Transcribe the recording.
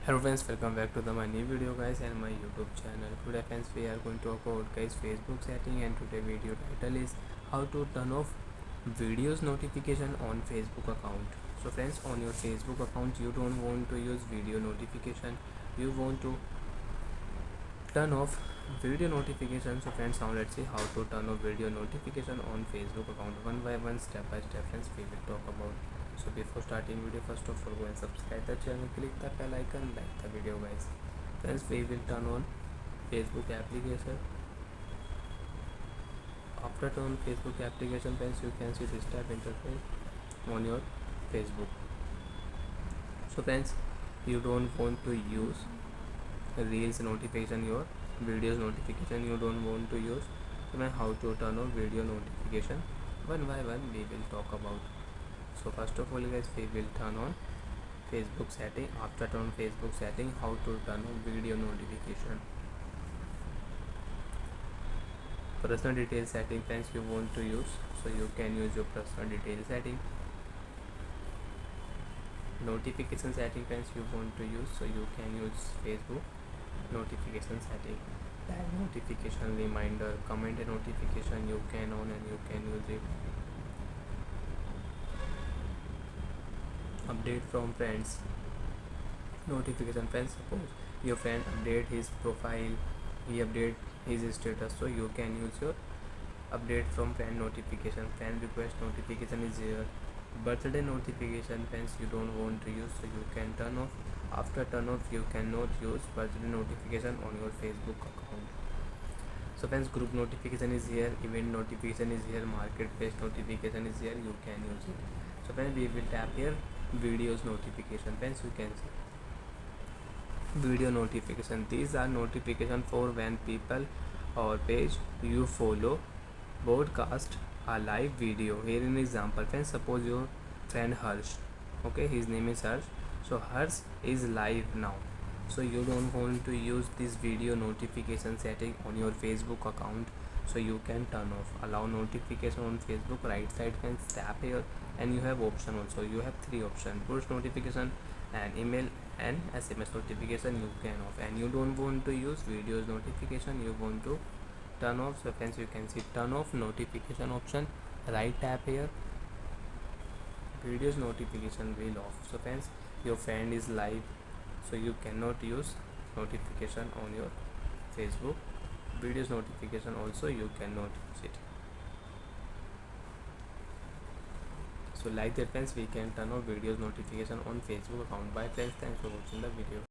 Hello friends, welcome back to my new video guys and my YouTube channel. Today friends we are going to talk about guys Facebook setting, and today video title is how to turn off videos notification on Facebook account. So friends, on your Facebook account you don't want to use video notification, you want to turn off video notification. So friends, now let's see how to turn off video notification on Facebook account one by one, step by step friends we will talk about. So before starting video, first of all go and subscribe the channel, click the bell icon, like the video guys. Friends, we will turn on Facebook application. After turn Facebook application friends, you can see this tab interface on your Facebook. So friends, you don't want to use reels notification, your videos notification you don't want to use. So now how to turn on video notification, one by one we will talk about. So first of all guys, we will turn on Facebook setting. After turn Facebook setting, how to turn on video notification. Personal detail setting friends you want to use, so you can use your personal detail setting. Notification setting friends you want to use, so you can use Facebook notification setting. Tag notification, reminder, comment notification you can on and you can use it. Update from friends notification friends, suppose your friend update his profile, he update his status, so you can use your update from friend notification. Friend request notification is here. Birthday notification friends you don't want to use, so you can turn off. After turn off you cannot use birthday notification on your Facebook account. So friends, group notification is here, event notification is here, marketplace notification is here, you can use it. So friends, we will tap here videos notification friends, you can see video notification. These are notification for when people or page you follow broadcast a live video. Here in example friends, suppose your friend Harsh, okay, his name is Harsh, so Harsh is live now, so you don't want to use this video notification setting on your Facebook account, so you can turn off. Allow notification on Facebook, right side friends, tap here and you have option also. You have three options: push notification and email and SMS notification you can off. And you don't want to use videos notification, you want to turn off. So friends, you can see turn off notification option, right tap here, videos notification will off. So friends, your friend is live, so you cannot use notification on your Facebook. Videos notification also you cannot use it. So like that friends, we can turn off videos notification on Facebook account. Bye friends, thanks for watching the video.